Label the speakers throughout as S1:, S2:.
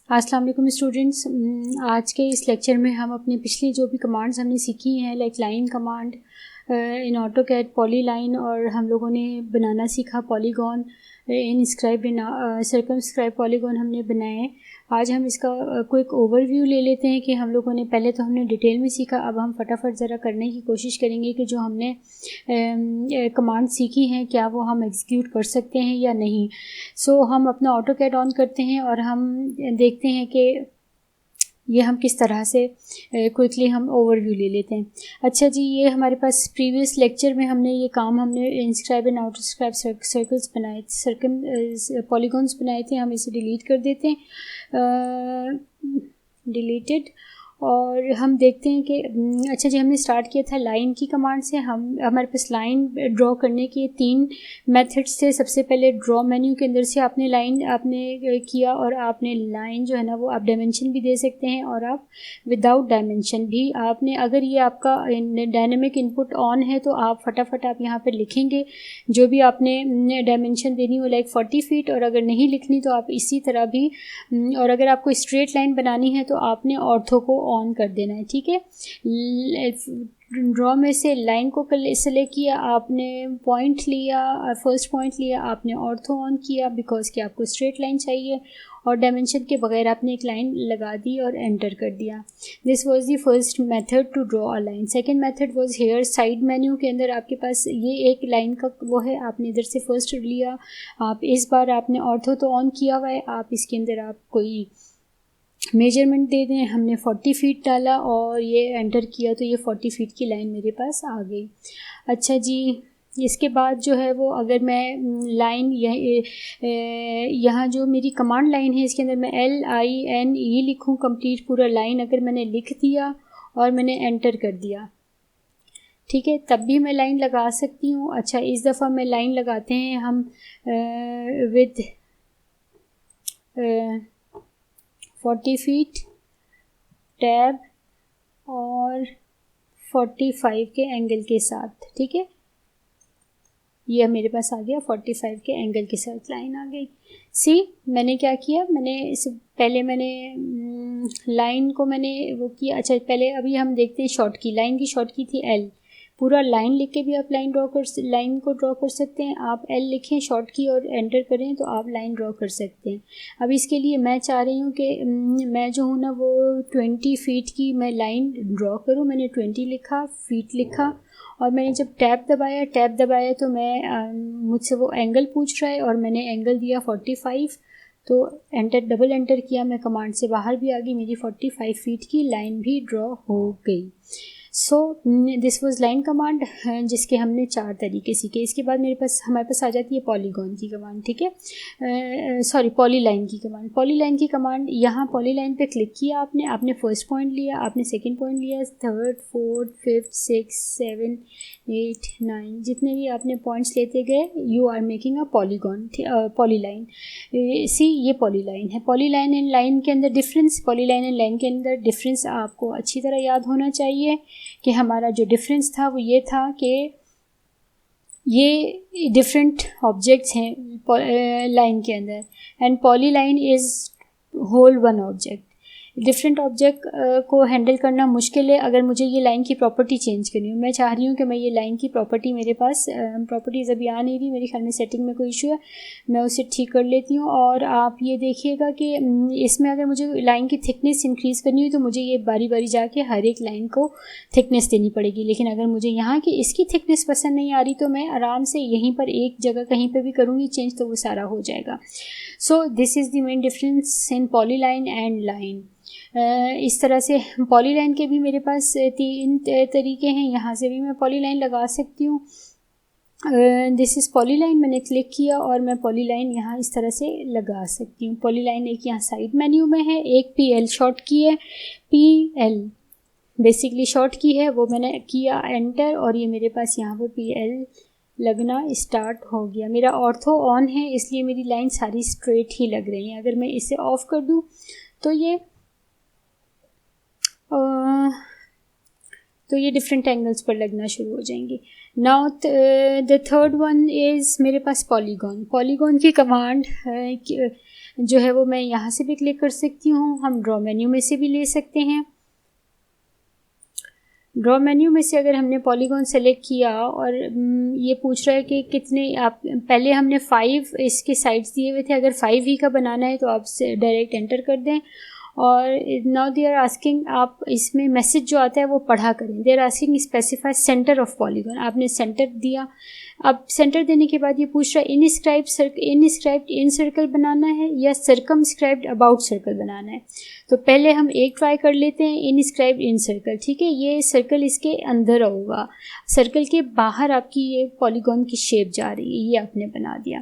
S1: अस्सलाम वालेकुम स्टूडेंट्स। आज के इस लेक्चर में हम अपनी पिछली जो भी कमांड्स हमने सीखी हैं like line command in AutoCAD, polyline, और हम लोगों ने बनाना सीखा पॉलीगॉन इन स्क्राइब इन सर्कमस्क्राइब पॉलीगॉन हमने बनाए। आज हम इसका क्विक ओवरव्यू ले लेते हैं कि हम लोगों ने पहले तो हमने डिटेल में सीखा, अब हम फटाफट ज़रा करने की कोशिश करेंगे कि जो हमने कमांड सीखी हैं क्या वो हम एग्जीक्यूट कर सकते हैं या नहीं। सो हम अपना ऑटोकैड ऑन करते हैं और हम देखते हैं कि ये हम किस तरह से क्विकली हम ओवरव्यू ले लेते हैं। अच्छा जी, ये हमारे पास प्रीवियस लेक्चर में हमने ये काम हमने इंस्क्राइब एंड आउटस्क्राइब सर्कल्स बनाए, सर्कम पॉलीगॉन्स बनाए थे। हम इसे डिलीट कर देते हैं, डिलीटेड। और हम देखते हैं कि अच्छा जी, हमने स्टार्ट किया था लाइन की कमांड से। हमारे पास लाइन ड्रॉ करने के 3 मेथड्स थे। सबसे पहले ड्रॉ मेन्यू के अंदर से आपने लाइन आपने किया, और आपने लाइन जो है ना वो आप डायमेंशन भी दे सकते हैं और आप विदाउट डायमेंशन भी आपने, अगर ये आपका डायनेमिक इनपुट ऑन है तो आप फटाफट आप यहाँ पर लिखेंगे जो भी आपने डायमेंशन देनी हो लाइक 40 फीट, और अगर नहीं लिखनी तो आप इसी तरह भी, और अगर आपको स्ट्रेट लाइन बनानी है तो आपने ऑर्थो को ऑन कर देना है। ठीक है, ड्रॉ में से लाइन को सेलेक्ट किया, आपने पॉइंट लिया, फर्स्ट पॉइंट लिया, आपने ऑर्थो ऑन किया बिकॉज कि आपको स्ट्रेट लाइन चाहिए, और डायमेंशन के बगैर आपने एक लाइन लगा दी और एंटर कर दिया। This was the first method to draw a line. Second method was here side menu के अंदर आपके पास ये एक लाइन का वो है, आपने इधर से फर्स्ट लिया, आप इस बार आपने ऑर्थो तो ऑन किया हुआ है, आप इसके अंदर आप कोई मेजरमेंट दे दें। हमने 40 फीट डाला और ये एंटर किया तो ये 40 फीट की लाइन मेरे पास आ गई। अच्छा जी, इसके बाद जो है वो अगर मैं लाइन यहाँ जो मेरी कमांड लाइन है इसके अंदर मैं LINE लिखूँ, कंप्लीट पूरा लाइन अगर मैंने लिख दिया और मैंने एंटर कर दिया, ठीक है, तब भी मैं लाइन लगा सकती हूँ। अच्छा, इस दफ़ा मैं लाइन लगाते हैं हम विद 40 फीट टैब और 45 के एंगल के साथ। ठीक है, ये मेरे पास आ गया 45 के एंगल के साथ लाइन आ गई। सी, मैंने क्या किया, मैंने इस पहले मैंने लाइन को मैंने वो किया। अच्छा, पहले अभी हम देखते हैं शॉर्ट की, लाइन की शॉर्ट की थी L। पूरा लाइन लिख के भी आप लाइन को ड्रॉ कर सकते हैं। आप L लिखें शॉर्ट की और एंटर करें तो आप लाइन ड्रॉ कर सकते हैं। अब इसके लिए मैं चाह रही हूँ कि मैं जो हूँ ना वो 20 फीट की मैं लाइन ड्रॉ करूँ। मैंने 20 लिखा, फीट लिखा, और मैंने जब टैब दबाया तो मैं मुझसे वो एंगल पूछ रहा है और मैंने एंगल दिया 45, तो डबल एंटर किया, मैं कमांड से बाहर भी आ गई, मेरी 45 फीट की लाइन भी ड्रॉ हो गई। So this was line command जिसके हमने 4 तरीके सीखे। इसके बाद हमारे पास आ जाती है पॉलीगॉन की कमांड। ठीक है, सॉरी, पॉलीलाइन की कमांड। यहाँ पॉलीलाइन पे क्लिक किया आपने फर्स्ट पॉइंट लिया, आपने सेकंड पॉइंट लिया, थर्ड, फोर्थ, फिफ्थ, 6, 7, 8, 9, जितने भी आपने पॉइंट्स लेते गए, you are making a polygon, polyline. See, ये पॉलीलाइन है। पॉलीलाइन एंड लाइन के अंदर डिफरेंस, पॉलीलाइन एंड लाइन के अंदर डिफरेंस आपको अच्छी तरह याद होना चाहिए कि हमारा जो डिफरेंस था वो ये था कि ये डिफरेंट ऑब्जेक्ट्स हैं लाइन के अंदर, and polyline is whole one object. Different object को हैंडल करना मुश्किल है। अगर मुझे ये लाइन की प्रॉपर्टी चेंज करनी हो, मैं चाह रही हूँ कि मैं ये लाइन की प्रॉपर्टी, मेरे पास प्रॉपर्टीज़ अभी आ नहीं रही, मेरे ख्याल में सेटिंग में कोई इशू है, मैं उसे ठीक कर लेती हूँ। और आप ये देखिएगा कि इसमें अगर मुझे लाइन की थिकनेस इंक्रीज़ करनी हो तो मुझे ये बारी बारी जाके हर एक लाइन को थिकनेस देनी पड़ेगी। लेकिन अगर मुझे यहाँ की इसकी थिकनेस पसंद नहीं आ रही तो मैं आराम से यहीं पर एक जगह कहीं पर भी करूँगी चेंज, तो वो सारा हो जाएगा। So this is the main difference in polyline and line. इस तरह से पॉलीलाइन के भी मेरे पास 3 तरीके हैं। यहाँ से भी मैं पॉलीलाइन लगा सकती हूँ। दिस इज़ पॉलीलाइन, मैंने क्लिक किया और मैं पॉलीलाइन यहाँ इस तरह से लगा सकती हूँ। पॉलीलाइन एक यहाँ साइड मेन्यू में है, एक PL शॉर्ट की है, PL बेसिकली शॉर्ट की है, वो मैंने किया एंटर, और ये मेरे पास यहाँ पर PL लगना स्टार्ट हो गया। मेरा ऑर्थो ऑन है इसलिए मेरी लाइन सारी स्ट्रेट ही लग रही है। अगर मैं इसे ऑफ़ कर दूँ तो ये डिफरेंट एंगल्स पर लगना शुरू हो जाएंगी। Now the third one is मेरे पास पॉलीगॉन की कमांड जो है वो मैं यहाँ से भी क्लिक कर सकती हूँ, हम ड्रॉ मेन्यू में से भी ले सकते हैं। ड्रॉ मेन्यू में से अगर हमने पॉलीगॉन सेलेक्ट किया और ये पूछ रहा है कि कितने, आप पहले हमने 5 इसके साइड्स दिए हुए थे, अगर 5 ही का बनाना है तो आप डायरेक्ट एंटर कर दें। और नाउ दे आर आस्किंग, आप इसमें मैसेज जो आता है वो पढ़ा करें। They are asking specify centre of polygon, आपने सेंटर दिया। अब सेंटर देने के बाद ये पूछ रहा है इनस्क्राइब्ड इन सर्कल बनाना है या सर्कमस्क्राइब्ड अबाउट सर्कल बनाना है। तो पहले हम एक ट्राई कर लेते हैं, इनस्क्राइब्ड इन सर्कल। ठीक है, ये सर्कल इसके अंदर होगा, सर्कल के बाहर आपकी ये पॉलीगॉन की शेप जा रही है, ये आपने बना दिया।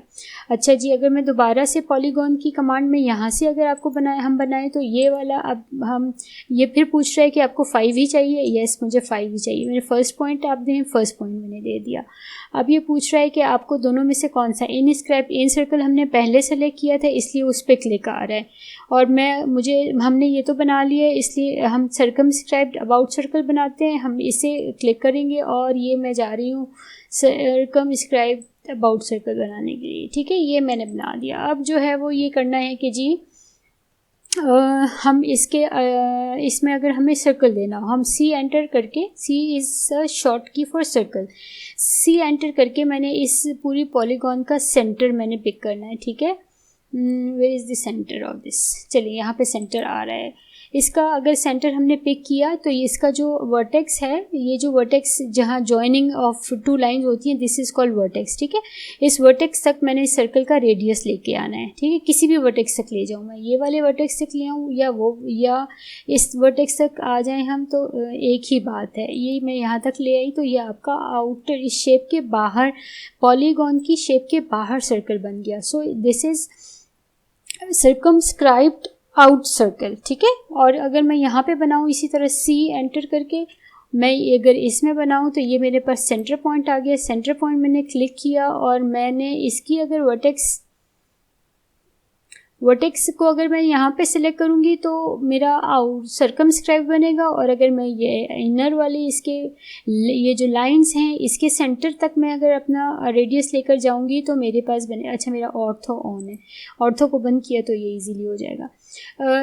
S1: अच्छा जी, अगर मैं दोबारा से पॉलीगॉन की कमांड में यहाँ से अगर आपको हम बनाएं तो ये वाला, अब हम ये फिर पूछ रहा है कि आपको 5 ही चाहिए। यस, मुझे 5 ही चाहिए। मेरे फर्स्ट पॉइंट आप दें, फर्स्ट पॉइंट मैंने दे दिया। अब ये पूछ रहा है कि आपको दोनों में से कौन सा, इनस्क्राइब्ड इन सर्कल हमने पहले सेलेक्ट किया था इसलिए उस पर क्लिक आ रहा है, और हमने ये तो बना लिया है इसलिए हम सर्कमस्क्राइब्ड अबाउट सर्कल बनाते हैं। हम इसे क्लिक करेंगे और ये मैं जा रही हूँ सर्कमस्क्राइब्ड अबाउट सर्कल बनाने के लिए। ठीक है, ये मैंने बना दिया। अब जो है वो ये करना है कि जी हम इसमें अगर हमें सर्कल देना हो, हम सी एंटर करके, सी इज़ अ शॉर्ट की फॉर सर्कल, सी एंटर करके मैंने इस पूरी पॉलीगॉन का सेंटर मैंने पिक करना है। ठीक है, where is the centre of this, चलिए यहाँ पे सेंटर आ रहा है। इसका अगर सेंटर हमने पिक किया तो इसका जो वर्टेक्स है, ये जो वर्टेक्स जहाँ जॉइनिंग ऑफ 2 लाइंस होती हैं, दिस इज़ कॉल्ड वर्टेक्स। ठीक है, इस वर्टेक्स तक मैंने इस सर्कल का रेडियस लेके आना है। ठीक है, किसी भी वर्टेक्स तक ले जाऊँ, मैं ये वाले वर्टेक्स तक ले आऊँ या इस वर्टेक्स तक आ जाएँ हम, तो एक ही बात है। ये मैं यहाँ तक ले आई तो ये आपका आउटर, इस शेप के बाहर, पॉलीगॉन की शेप के बाहर सर्कल बन गया। So this is circumscribed out circle. ठीक है, और अगर मैं यहाँ पे बनाऊँ इसी तरह सी एंटर करके, मैं अगर इसमें बनाऊँ तो ये मेरे पास सेंटर पॉइंट आ गया। सेंटर पॉइंट मैंने क्लिक किया और मैंने इसकी अगर वर्टेक्स को अगर मैं यहाँ पे सिलेक्ट करूँगी तो मेरा आउट सर्कमस्क्राइब बनेगा, और अगर मैं ये इनर वाली इसके ये जो लाइंस हैं इसके सेंटर तक मैं अगर अपना रेडियस लेकर जाऊँगी तो मेरे पास बने। अच्छा, मेरा ऑर्थो ऑन है, ऑर्थो को बंद किया तो ये इजीली हो जाएगा।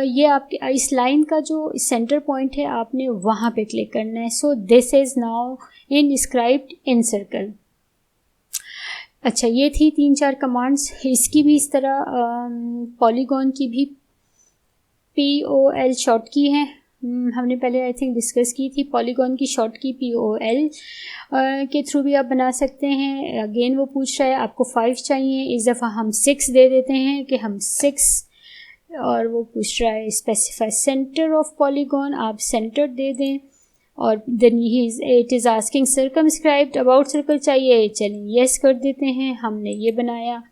S1: ये आपके इस लाइन का जो सेंटर पॉइंट है आपने वहाँ पे क्लिक करना है। So this is now inscribed in circle. अच्छा, ये थी 3-4 कमांड्स। इसकी भी इस तरह पॉलीगॉन की भी POL शॉर्ट की है, हमने पहले आई थिंक डिस्कस की थी। पॉलीगॉन की शॉर्ट की POL के थ्रू भी आप बना सकते हैं। अगेन वो पूछ रहा है आपको 5 चाहिए, इस दफ़ा हम 6 दे देते हैं कि हम 6, और वो पूछ रहा है स्पेसिफाई सेंटर ऑफ पॉलीगॉन, आप सेंटर दे दें। और then it is asking circumscribed about circle चाहिए, चलिए येस कर देते हैं, हमने ये बनाया।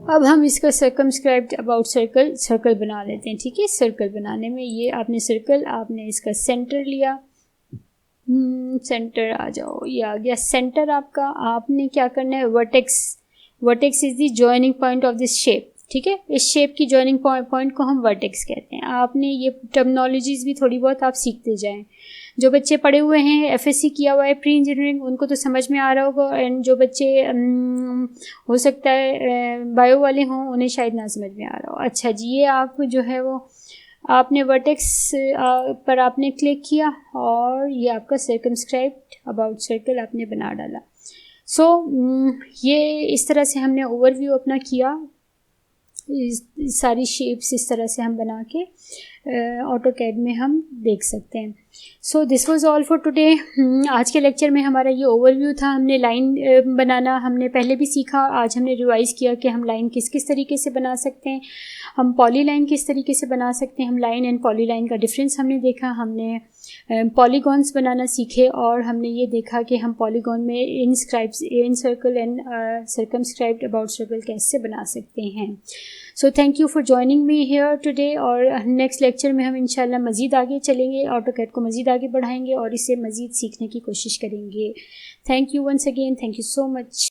S1: अब हम इसका सर्कमस्क्राइब्ड अबाउट सर्कल बना लेते हैं। ठीक है, सर्कल बनाने में ये आपने सर्कल, आपने इसका सेंटर लिया, सेंटर आ जाओ, ये आ गया सेंटर आपका। आपने क्या करना है, vertex is the joining point of this shape. ठीक है, इस शेप की जॉइनिंग पॉइंट को हम वर्टेक्स कहते हैं। आपने ये टर्मिनोलॉजीज़ भी थोड़ी बहुत आप सीखते जाएं। जो बच्चे पढ़े हुए हैं, FSC किया हुआ है प्री इंजीनियरिंग, उनको तो समझ में आ रहा होगा, एंड जो बच्चे हो सकता है बायो वाले हों, उन्हें शायद ना समझ में आ रहा हो। अच्छा जी, ये आप जो है वो आपने वर्टेक्स पर आपने क्लिक किया और ये आपका सर्कमस्क्राइब्ड अबाउट सर्कल आपने बना डाला। सो ये इस तरह से हमने ओवरव्यू अपना किया। सारी शेप्स इस तरह से हम बना के AutoCAD में हम देख सकते हैं। So this was all for today. आज के लेक्चर में हमारा ये ओवरव्यू था। हमने लाइन बनाना हमने पहले भी सीखा, आज हमने रिवाइज़ किया कि हम लाइन किस किस तरीके से बना सकते हैं, हम पॉली लाइन किस तरीके से बना सकते हैं, हम लाइन एंड पॉली लाइन का डिफरेंस हमने देखा, हमने पॉलीगॉन्स बनाना सीखे, और हमने ये देखा कि हम पॉलीगॉन में in circle and circumscribed about circle कैसे बना सकते हैं। So thank you for joining me here today, और नेक्स्ट लेक्चर में हम इंशाल्लाह मज़ीद आगे चलेंगे, AutoCAD को मज़ीद आगे बढ़ाएंगे और इसे मज़ीद सीखने की कोशिश करेंगे। Thank you once again, thank you so much.